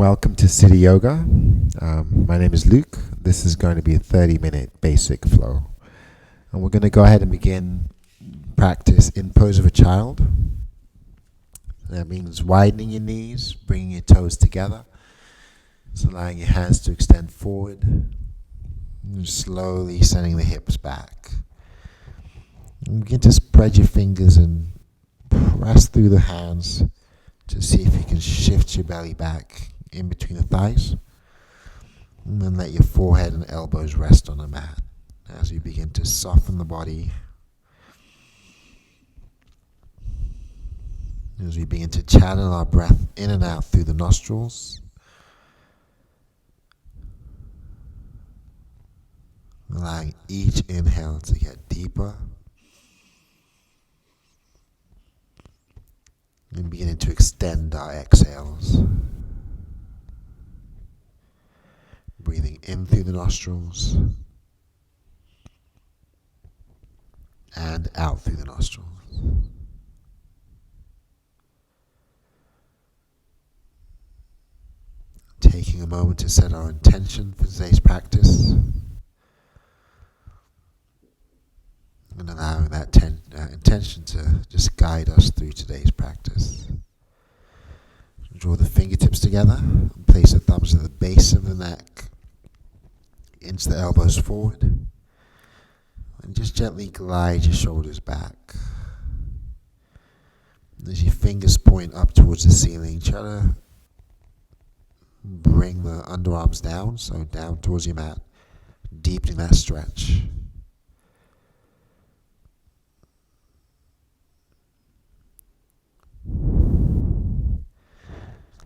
Welcome to City Yoga. My name is Luke. This is going to be a 30-minute basic flow. And we're going to go ahead and begin practice in pose of a child. That means widening your knees, bringing your toes together. So allowing your hands to extend forward. And slowly sending the hips back. And begin to spread your fingers and press through the hands to see if you can shift your belly back in between the thighs. And then let your forehead and elbows rest on the mat as you begin to soften the body. As we begin to channel our breath in and out through the nostrils. Allowing each inhale to get deeper. And beginning to extend our exhales. Breathing in through the nostrils. And out through the nostrils. Taking a moment to set our intention for today's practice. And allowing that intention to just guide us through today's practice. Draw the fingertips together and place the thumbs at the base of the neck, into the elbows forward, and just gently glide your shoulders back. As your fingers point up towards the ceiling, try to bring the underarms down, so down towards your mat, deepening that stretch.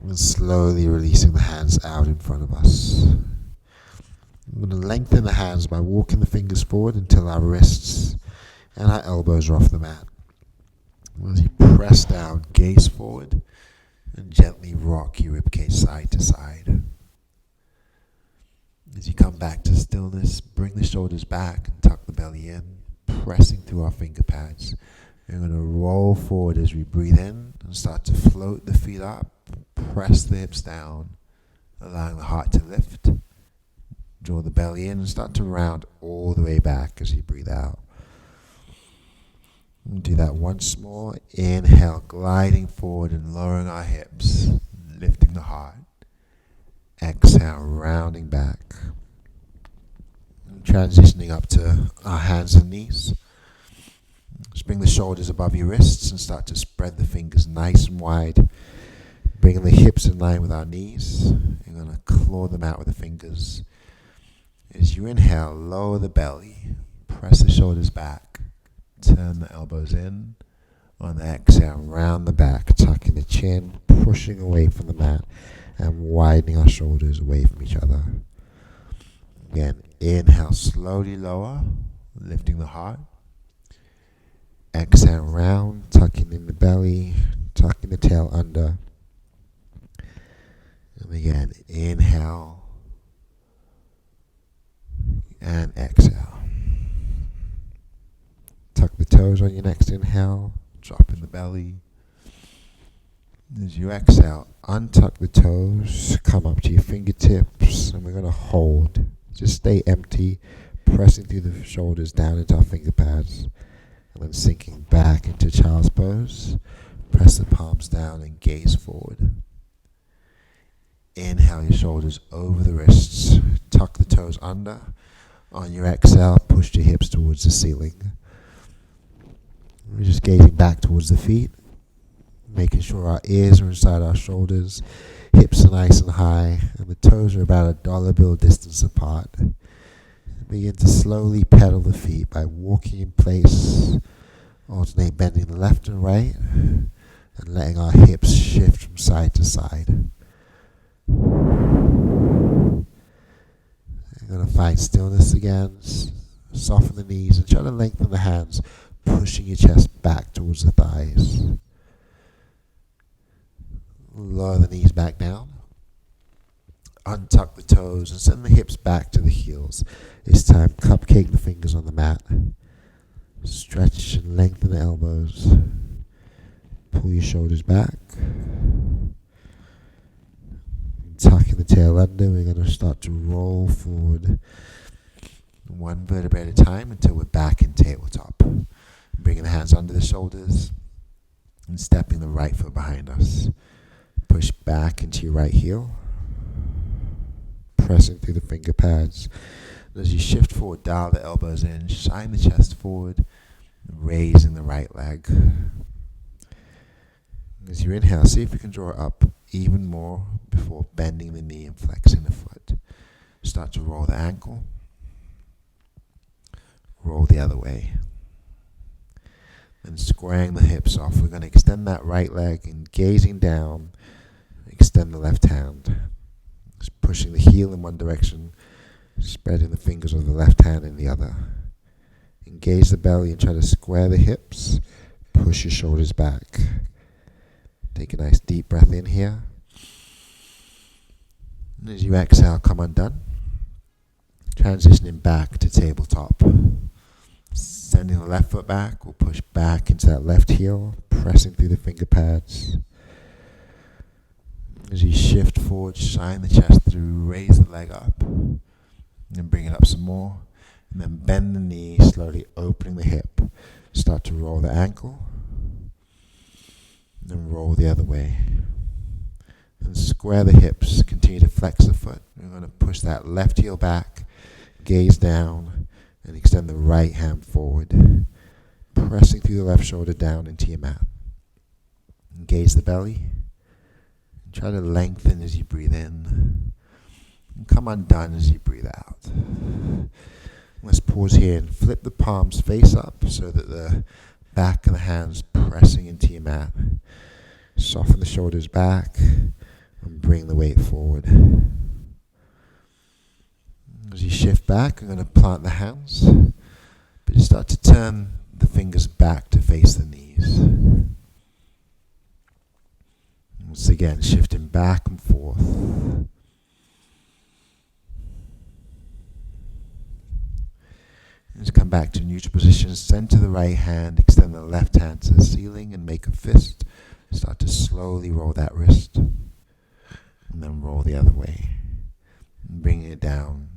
And slowly releasing the hands out in front of us. I'm going to lengthen the hands by walking the fingers forward until our wrists and our elbows are off the mat. As you press down, gaze forward, and gently rock your ribcage side to side. As you come back to stillness, bring the shoulders back and tuck the belly in, pressing through our finger pads. We're going to roll forward as we breathe in and start to float the feet up. Press the hips down, allowing the heart to lift. Draw the belly in and start to round all the way back as you breathe out. And do that once more. Inhale, gliding forward and lowering our hips, lifting the heart. Exhale, rounding back. And transitioning up to our hands and knees. Just bring the shoulders above your wrists and start to spread the fingers nice and wide. Bringing the hips in line with our knees. You're going to claw them out with the fingers. As you inhale, lower the belly. Press the shoulders back. Turn the elbows in. On the exhale, round the back, tucking the chin, pushing away from the mat, and widening our shoulders away from each other. Again, inhale, slowly lower, lifting the heart. Exhale, round, tucking in the belly, tucking the tail under. And again, inhale and exhale. Tuck the toes on your next inhale, drop in the belly. As you exhale, untuck the toes, come up to your fingertips, and we're going to hold. Just stay empty, pressing through the shoulders down into our finger pads, and then sinking back into child's pose. Press the palms down and gaze forward. Inhale your shoulders over the wrists. Tuck the toes under. On your exhale, push your hips towards the ceiling. We're just gazing back towards the feet. Making sure our ears are inside our shoulders. Hips are nice and high. And the toes are about a dollar bill distance apart. Begin to slowly pedal the feet by walking in place. Alternate bending the left and right. And letting our hips shift from side to side. You're going to find stillness again. Soften the knees and try to lengthen the hands, pushing your chest back towards the thighs. Lower the knees back down. Untuck the toes and send the hips back to the heels. This time, cupcake the fingers on the mat. Stretch and lengthen the elbows. Pull your shoulders back. the tail under. We're going to start to roll forward one vertebrae at a time until we're back in tabletop. Bringing the hands under the shoulders and stepping the right foot behind us. Push back into your right heel, pressing through the finger pads. As you shift forward, dial the elbows in, shine the chest forward, raising the right leg. As you inhale, see if you can draw it up even more before bending the knee and flexing the foot. Start to roll the ankle. Roll the other way. Then squaring the hips off. We're going to extend that right leg and gazing down, extend the left hand. Just pushing the heel in one direction, spreading the fingers of the left hand in the other. Engage the belly and try to square the hips. Push your shoulders back. Take a nice deep breath in here. And as you exhale, come undone. Transitioning back to tabletop. Sending the left foot back, we'll push back into that left heel, pressing through the finger pads. As you shift forward, shine the chest through, raise the leg up, and then bring it up some more. And then bend the knee, slowly opening the hip. Start to roll the ankle, and then roll the other way. And square the hips, continue to flex the foot. We're going to push that left heel back, gaze down, and extend the right hand forward, pressing through the left shoulder down into your mat. Engage the belly. And try to lengthen as you breathe in. And come undone as you breathe out. Let's pause here and flip the palms face up so that the back of the hands pressing into your mat. Soften the shoulders back and bring the weight forward. As you shift back, I'm going to plant the hands, but you start to turn the fingers back to face the knees. Once again, shifting back and forth. Just come back to neutral position, center the right hand, extend the left hand to the ceiling and make a fist. Start to slowly roll that wrist, and then roll the other way. And bring it down.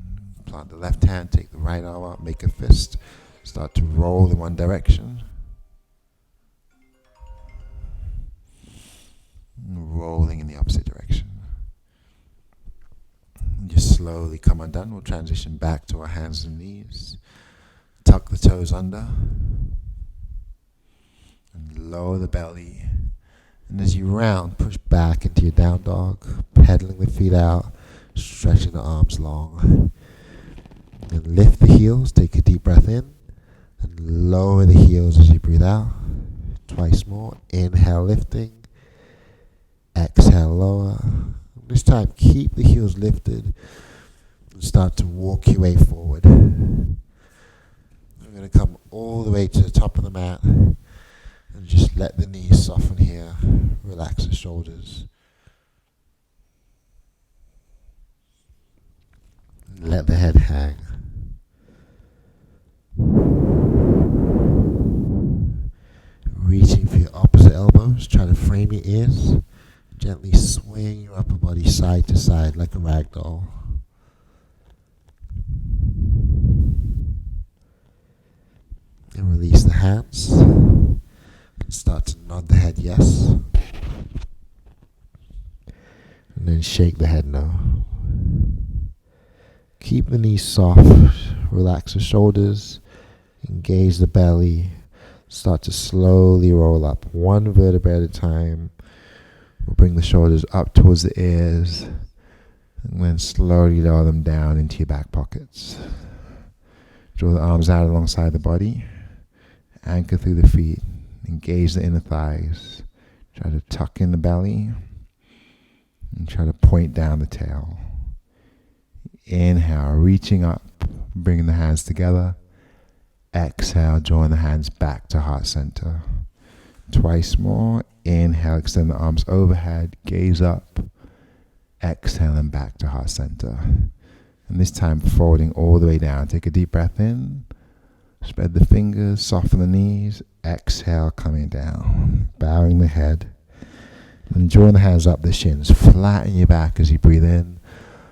Plant the left hand, take the right arm up, make a fist. Start to roll in one direction. And rolling in the opposite direction. And just slowly come undone. We'll transition back to our hands and knees. Tuck the toes under. And lower the belly. And as you round, push back into your down dog, pedaling the feet out, stretching the arms long. And lift the heels, take a deep breath in, and lower the heels as you breathe out. Twice more. Inhale, lifting. Exhale, lower. This time, keep the heels lifted and start to walk your way forward. We're going to come all the way to the top of the mat and just let the knees soften here. Relax the shoulders. And let the head hang. Reaching for your opposite elbows, try to frame your ears. Gently swing your upper body side to side like a rag doll. And release the hands. And start to nod the head yes. And then shake the head no. Keep the knees soft. Relax the shoulders. Engage the belly. Start to slowly roll up, one vertebrae at a time. We'll bring the shoulders up towards the ears, and then slowly lower them down into your back pockets. Draw the arms out alongside the body. Anchor through the feet. Engage the inner thighs. Try to tuck in the belly, and try to point down the tail. Inhale, reaching up, bringing the hands together. Exhale, drawing the hands back to heart center. Twice more. Inhale, extend the arms overhead, gaze up. Exhale and back to heart center. And this time folding all the way down. Take a deep breath in. Spread the fingers, soften the knees. Exhale, coming down. Bowing the head. And drawing the hands up the shins. Flatten your back as you breathe in.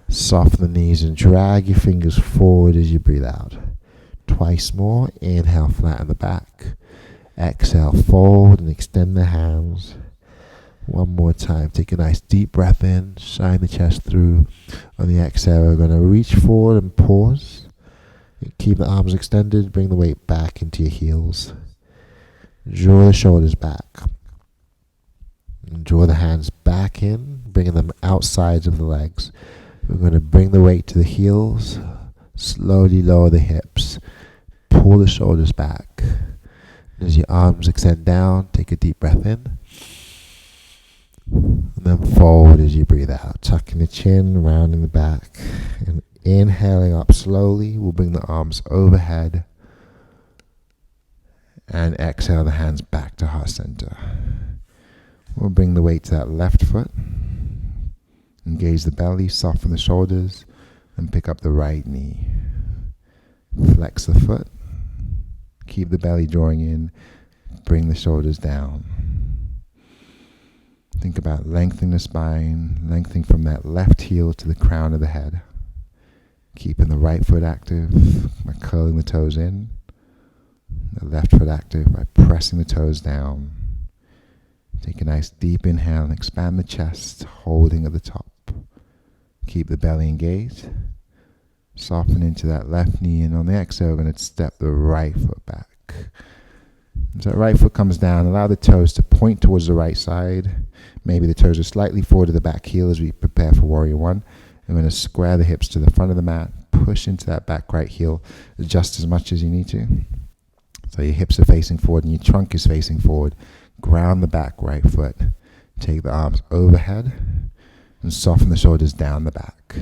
Soften the knees and drag your fingers forward as you breathe out. Twice more. Inhale, flatten the back. Exhale, fold and extend the hands. One more time. Take a nice deep breath in. Shine the chest through. On the exhale, we're going to reach forward and pause. Keep the arms extended. Bring the weight back into your heels. Draw the shoulders back. And draw the hands back in, bringing them outside of the legs. We're going to bring the weight to the heels. Slowly lower the hips. Pull the shoulders back. As your arms extend down, take a deep breath in. And then forward as you breathe out. Tucking the chin, rounding the back. And inhaling up slowly, we'll bring the arms overhead. And exhale the hands back to heart center. We'll bring the weight to that left foot. Engage the belly, soften the shoulders, and pick up the right knee. Flex the foot. Keep the belly drawing in. Bring the shoulders down. Think about lengthening the spine, lengthening from that left heel to the crown of the head. Keeping the right foot active by curling the toes in. The left foot active by pressing the toes down. Take a nice deep inhale and expand the chest, holding at the top. Keep the belly engaged. Soften into that left knee, and on the exhale, we're going to step the right foot back. As that right foot comes down, allow the toes to point towards the right side. Maybe the toes are slightly forward to the back heel as we prepare for Warrior One. I'm going to square the hips to the front of the mat, push into that back right heel just as much as you need to. So your hips are facing forward and your trunk is facing forward. Ground the back right foot. Take the arms overhead and soften the shoulders down the back.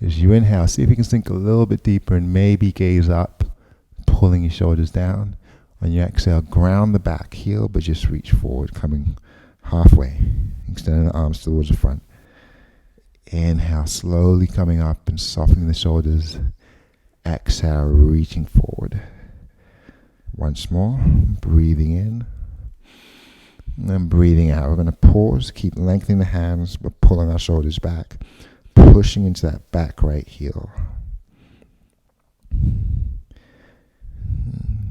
As you inhale, see if you can sink a little bit deeper and maybe gaze up, pulling your shoulders down. On your exhale, ground the back heel, but just reach forward, coming halfway, extending the arms towards the front. Inhale, slowly coming up and softening the shoulders. Exhale, reaching forward. Once more, breathing in. And then breathing out. We're going to pause, keep lengthening the hands, but pulling our shoulders back. Pushing into that back right heel.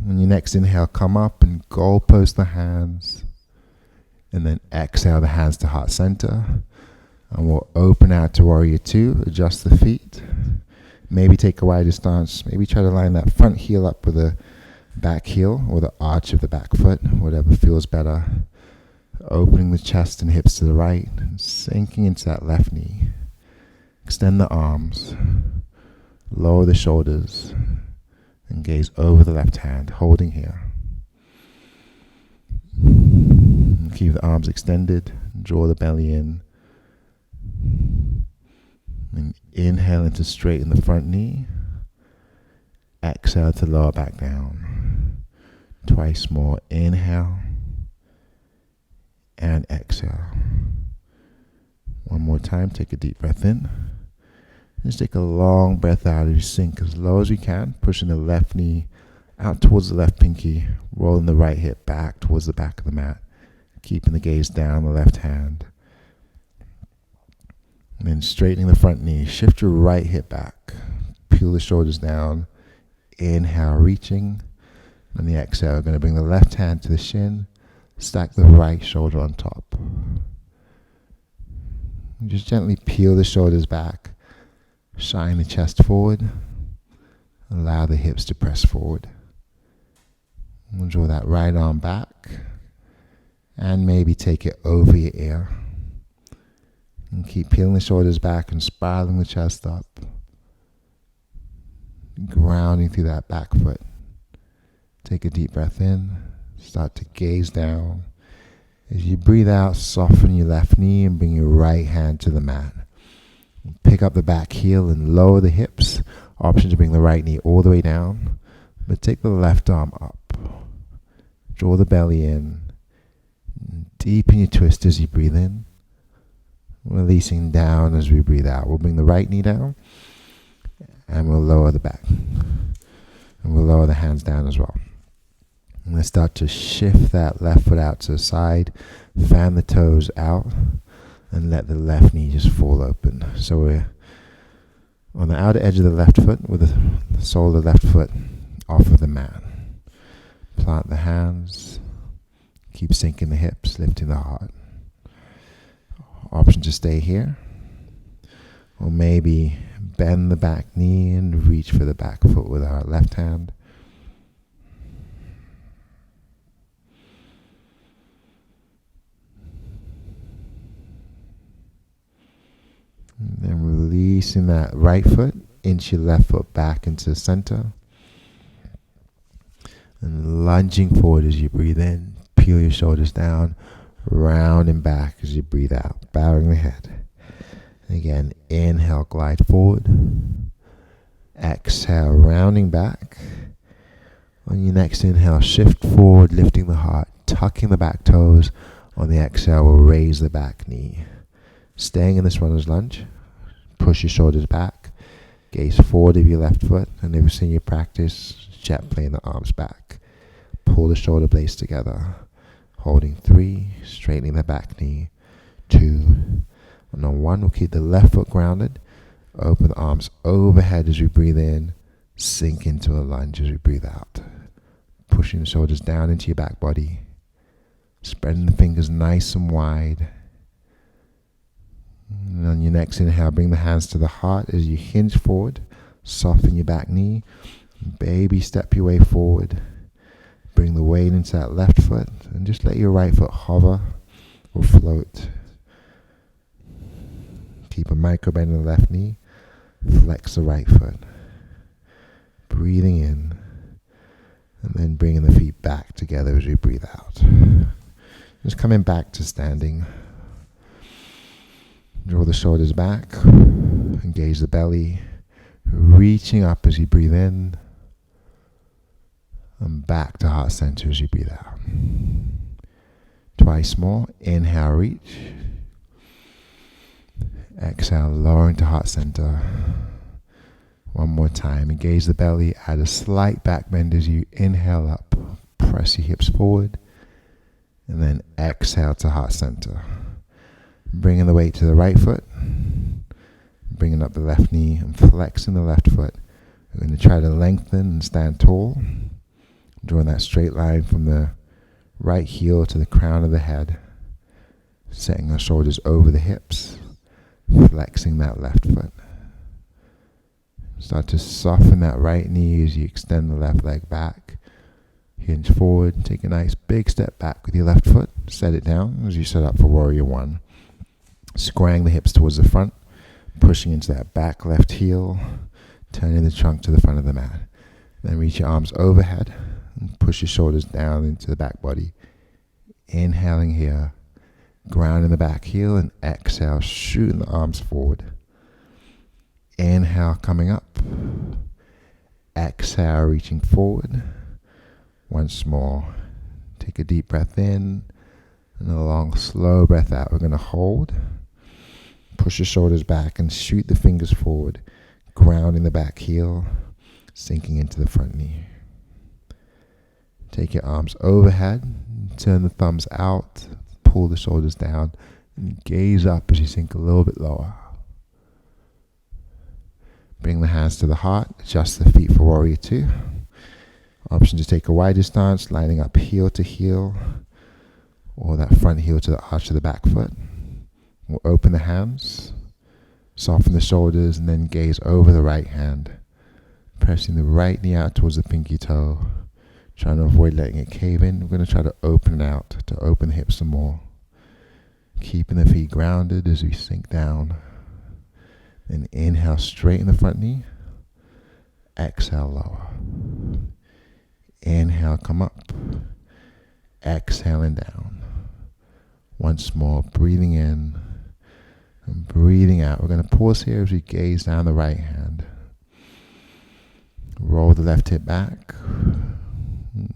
On your next inhale, come up and goalpost the hands. And then exhale the hands to heart center. And we'll open out to Warrior Two. Adjust the feet. Maybe take a wider stance. Maybe try to line that front heel up with the back heel or the arch of the back foot. Whatever feels better. Opening the chest and hips to the right. And sinking into that left knee. Extend the arms. Lower the shoulders. And gaze over the left hand, holding here. Keep the arms extended. Draw the belly in. And inhale into straighten the front knee. Exhale to lower back down. Twice more. Inhale. And exhale. One more time. Take a deep breath in. Just take a long breath out as you sink as low as you can, pushing the left knee out towards the left pinky, rolling the right hip back towards the back of the mat, keeping the gaze down the left hand. And then straightening the front knee, shift your right hip back, peel the shoulders down, inhale, reaching. On the exhale, we're going to bring the left hand to the shin, stack the right shoulder on top. And just gently peel the shoulders back. Shine the chest forward. Allow the hips to press forward. We'll draw that right arm back. And maybe take it over your ear. And keep peeling the shoulders back and spiraling the chest up. Grounding through that back foot. Take a deep breath in. Start to gaze down. As you breathe out, soften your left knee and bring your right hand to the mat. Pick up the back heel and lower the hips. Option to bring the right knee all the way down. But take the left arm up. Draw the belly in. Deepen your twist as you breathe in. Releasing down as we breathe out. We'll bring the right knee down. And we'll lower the back. And we'll lower the hands down as well. And let's start to shift that left foot out to the side. Fan the toes out. And let the left knee just fall open. So we're On the outer edge of the left foot, with the sole of the left foot off of the mat. Plant the hands. Keep sinking the hips, lifting the heart. Option to stay here. Or maybe bend the back knee and reach for the back foot with our left hand. And then releasing that right foot, inch your left foot back into the center. And lunging forward as you breathe in. Peel your shoulders down, rounding back as you breathe out, bowing the head. Again, inhale, glide forward. Exhale, rounding back. On your next inhale, shift forward, lifting the heart, tucking the back toes. On the exhale, we'll raise the back knee. Staying in this runner's lunge. Push your shoulders back. Gaze forward of your left foot. And if you're in your practice, jet plane the arms back. Pull the shoulder blades together. Holding 3, straightening the back knee. 2, and on 1, we'll keep the left foot grounded. Open the arms overhead as we breathe in. Sink into a lunge as we breathe out. Pushing the shoulders down into your back body. Spreading the fingers nice and wide. And on your next inhale, bring the hands to the heart as you hinge forward. Soften your back knee. Baby step your way forward. Bring the weight into that left foot and just let your right foot hover or float. Keep a micro bend in the left knee. Flex the right foot. Breathing in and then bringing the feet back together as we breathe out. Just coming back to standing. Draw the shoulders back. Engage the belly. Reaching up as you breathe in. And back to heart center as you breathe out. Twice more. Inhale, reach. Exhale, lowering to heart center. One more time. Engage the belly. Add a slight back bend as you inhale up. Press your hips forward. And then exhale to heart center. Bringing the weight to the right foot. Bringing up the left knee and flexing the left foot. We're going to try to lengthen and stand tall. Drawing that straight line from the right heel to the crown of the head. Setting our shoulders over the hips. Flexing that left foot. Start to soften that right knee as you extend the left leg back. Hinge forward. Take a nice big step back with your left foot. Set it down as you set up for Warrior One. Squaring the hips towards the front. Pushing into that back left heel. Turning the trunk to the front of the mat. Then reach your arms overhead. And push your shoulders down into the back body. Inhaling here. Grounding the back heel and exhale, shooting the arms forward. Inhale, coming up. Exhale, reaching forward. Once more. Take a deep breath in and a long, slow breath out. We're going to hold. Push your shoulders back and shoot the fingers forward. Grounding the back heel, sinking into the front knee. Take your arms overhead, turn the thumbs out, pull the shoulders down, and gaze up as you sink a little bit lower. Bring the hands to the heart, adjust the feet for Warrior Two. Option to take a wider stance, lining up heel to heel, or that front heel to the arch of the back foot. We'll open the hands, soften the shoulders, and then gaze over the right hand, pressing the right knee out towards the pinky toe. Trying to avoid letting it cave in. We're going to try to open it out, to open the hips some more. Keeping the feet grounded as we sink down. Then inhale, straighten the front knee. Exhale, lower. Inhale, come up. Exhaling down. Once more, breathing in and breathing out. We're going to pause here as we gaze down the right hand. Roll the left hip back.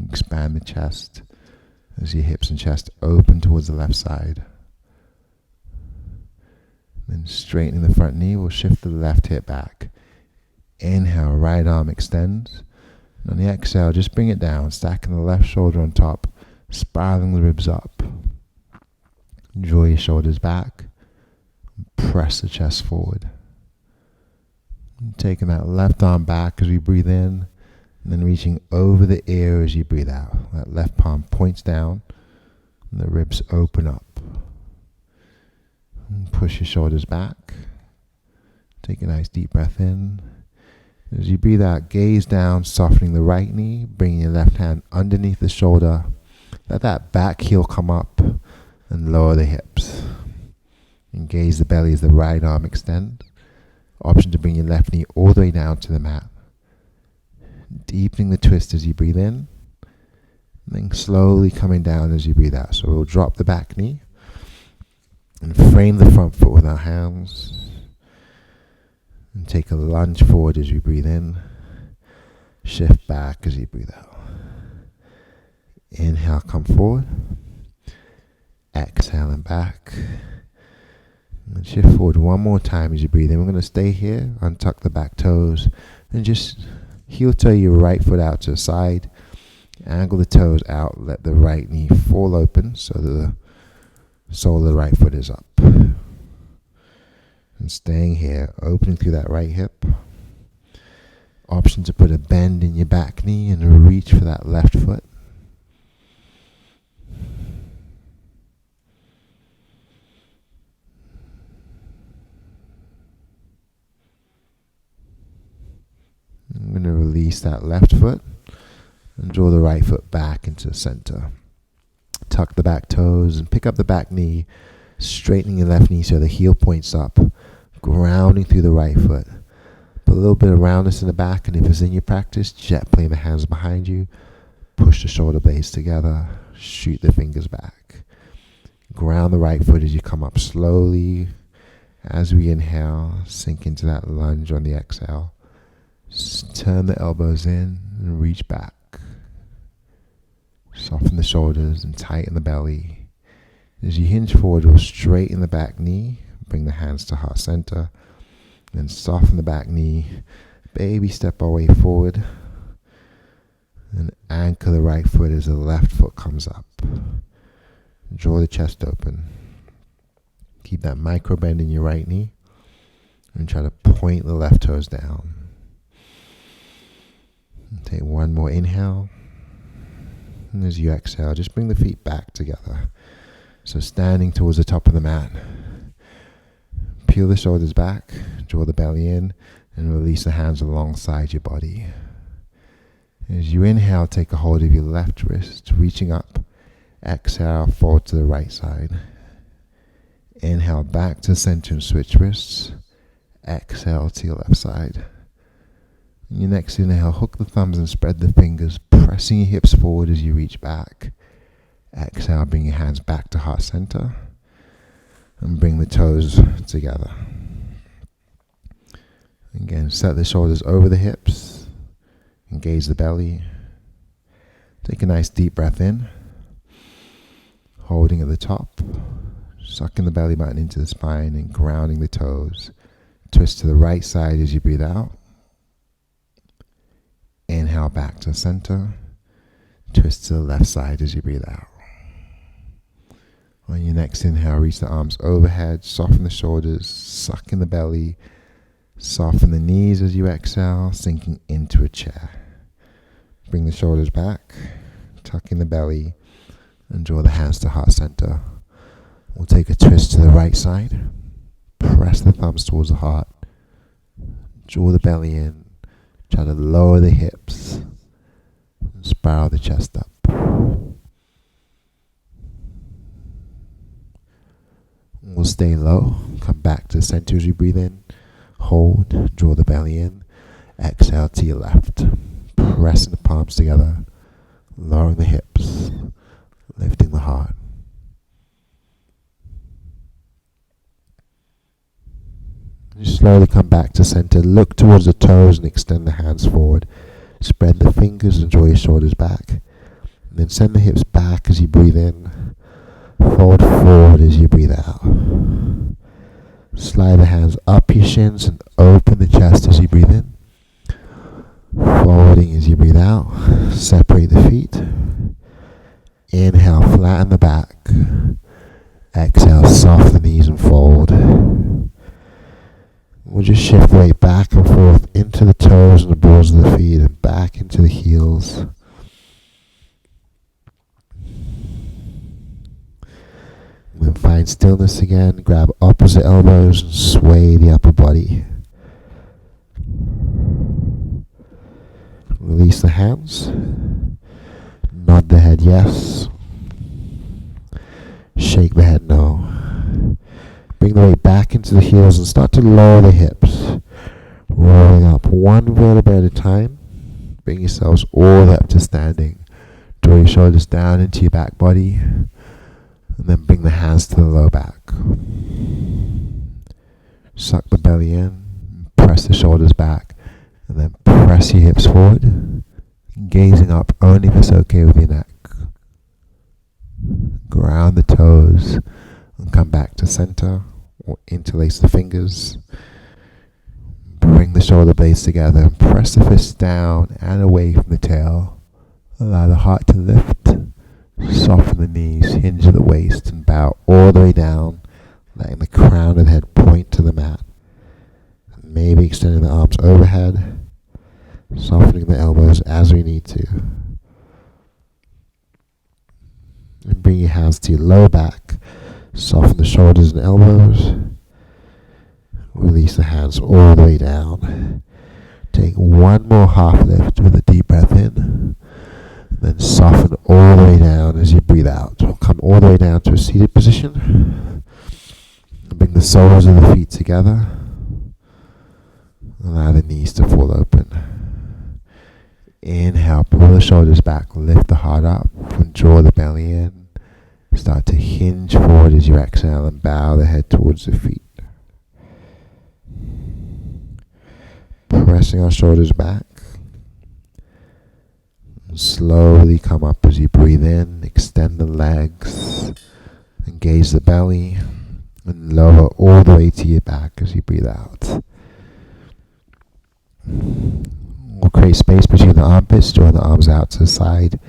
Expand the chest as your hips and chest open towards the left side. Then straightening the front knee, we'll shift the left hip back. Inhale, right arm extends. And on the exhale, just bring it down, stacking the left shoulder on top, spiraling the ribs up. Draw your shoulders back. Press the chest forward. Taking that left arm back as we breathe in, and then reaching over the ear as you breathe out. That left palm points down, and the ribs open up. And push your shoulders back. Take a nice deep breath in. As you breathe out, gaze down, softening the right knee, bringing your left hand underneath the shoulder. Let that back heel come up and lower the hips. Engage the belly as the right arm extends. Option to bring your left knee all the way down to the mat. Deepening the twist as you breathe in, and then slowly coming down as you breathe out. So we'll drop the back knee and frame the front foot with our hands. And take a lunge forward as you breathe in. Shift back as you breathe out. Inhale, come forward. Exhale and back. And shift forward one more time as you breathe in. We're going to stay here, untuck the back toes, and just heel toe your right foot out to the side. Angle the toes out, let the right knee fall open so that the sole of the right foot is up. And staying here, opening through that right hip. Option to put a bend in your back knee and reach for that left foot. I'm going to release that left foot and draw the right foot back into the center. Tuck the back toes and pick up the back knee, straightening your left knee so the heel points up, grounding through the right foot. Put a little bit of roundness in the back, and if it's in your practice, gently the hands behind you. Push the shoulder blades together, shoot the fingers back. Ground the right foot as you come up slowly. As we inhale, sink into that lunge on the exhale. Turn the elbows in and reach back. Soften the shoulders and tighten the belly. As you hinge forward, we'll straighten the back knee. Bring the hands to heart center. Then soften the back knee. Baby step our way forward. And anchor the right foot as the left foot comes up. Draw the chest open. Keep that micro bend in your right knee. And try to point the left toes down. Take one more inhale. And as you exhale, just bring the feet back together. So standing towards the top of the mat. Peel the shoulders back, draw the belly in, and release the hands alongside your body. As you inhale, take a hold of your left wrist, reaching up. Exhale, fold to the right side. Inhale, back to center and switch wrists. Exhale to your left side. On your next inhale, hook the thumbs and spread the fingers, pressing your hips forward as you reach back. Exhale, bring your hands back to heart center. And bring the toes together. Again, set the shoulders over the hips. Engage the belly. Take a nice deep breath in. Holding at the top. Sucking the belly button into the spine and grounding the toes. Twist to the right side as you breathe out. Inhale back to center. Twist to the left side as you breathe out. On your next inhale, reach the arms overhead, soften the shoulders, suck in the belly, soften the knees as you exhale, sinking into a chair. Bring the shoulders back, tuck in the belly, and draw the hands to heart center. We'll take a twist to the right side, press the thumbs towards the heart, draw the belly in, try to lower the hips, and spiral the chest up. We'll stay low, come back to the center as you breathe in, hold, draw the belly in, exhale to your left, pressing the palms together, lowering the hips, lifting the heart. Just slowly come back to center, look towards the toes and extend the hands forward, spread the fingers and draw your shoulders back, and then send the hips back as you breathe in. Fold forward as you breathe out. Slide the hands up your shins and open the chest as you breathe in. Folding as you breathe out. Separate the feet. Inhale, flatten the back. Exhale, soften the knees and fold. We'll just shift weight back back and forth into the toes and the balls of the feet and back into the heels. Then find stillness again. Grab opposite elbows and sway the upper body. Release the hands. Nod the head yes. Shake the head no. Bring the weight back into the heels and start to lower the hips. Rolling up one vertebra at a time. Bring yourselves all the way up to standing. Draw your shoulders down into your back body. And then bring the hands to the low back. Suck the belly in. Press the shoulders back. And then press your hips forward. Gazing up only if it's okay with your neck. Ground the toes. And come back to center. Or interlace the fingers. Bring the shoulder blades together and press the fists down and away from the tail. Allow the heart to lift. Soften the knees, hinge at the waist, and bow all the way down, letting the crown of the head point to the mat. And maybe extending the arms overhead, softening the elbows as we need to. And bring your hands to your lower back. Soften the shoulders and elbows. Release the hands all the way down. Take one more half lift with a deep breath in. Then soften all the way down as you breathe out. We'll come all the way down to a seated position. And bring the soles of the feet together. Allow the knees to fall open. Inhale, pull the shoulders back, lift the heart up, and draw the belly in. Start to hinge forward as you exhale and bow the head towards the feet. Pressing our shoulders back. And slowly come up as you breathe in, extend the legs, engage the belly, and lower all the way to your back as you breathe out. We'll create space between the armpits, draw the arms out to the side.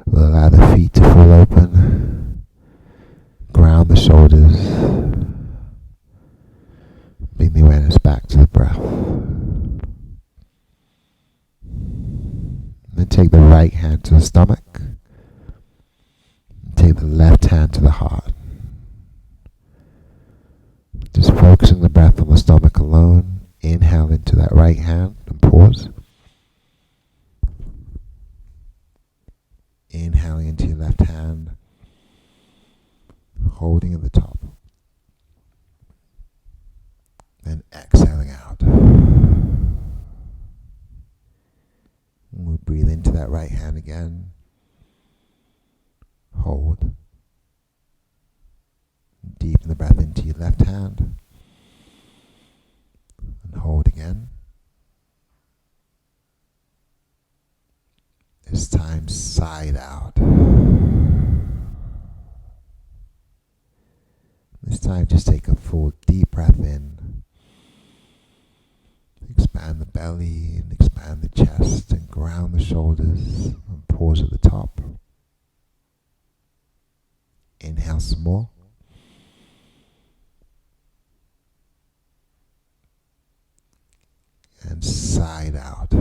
We'll allow the feet to fall open. Ground the shoulders. Bring the awareness back to the breath. Then take the right hand to the stomach. Take the left hand to the heart. Just focusing the breath on the stomach alone. Inhale into that right hand and pause. Inhaling into your left hand. Holding at the top. Then exhaling out. We'll breathe into that right hand again. Hold. Deepen the breath into your left hand. And hold again. This time side out. This time just take a full deep breath in. Expand the belly and expand the chest and ground the shoulders and pause at the top. Inhale some more. And side out.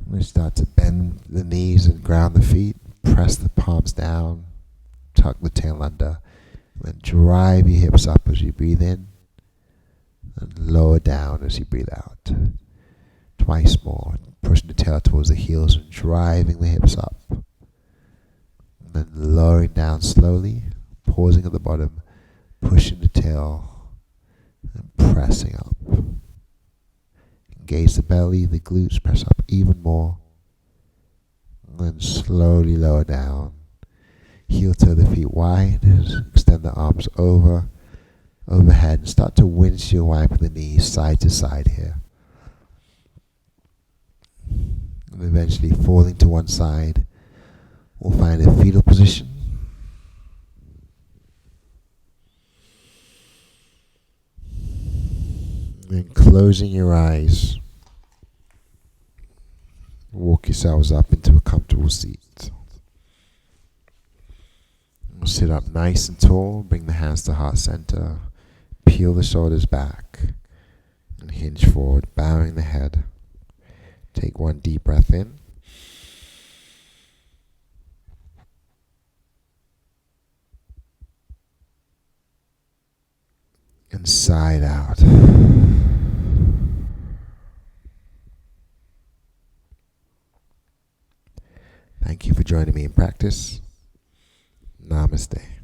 We start to bend the knees and ground the feet. Press the palms down. Tuck the tail under. Then drive your hips up as you breathe in. And lower down as you breathe out. Twice more. Pushing the tail towards the heels and driving the hips up. And then lowering down slowly. Pausing at the bottom. Pushing the tail. And pressing up. Engage the belly, the glutes, press up even more. And then slowly lower down. Heel toe the feet wide. Extend the arms overhead, and start to windshield wipe the knees side to side here. And eventually falling to one side. We'll find a fetal position. Then closing your eyes, walk yourselves up into a comfortable seat. We'll sit up nice and tall, bring the hands to heart center, peel peel the shoulders back and hinge forward, bowing the head. Take one deep breath in. And sigh it out. Thank you for joining me in practice. Namaste.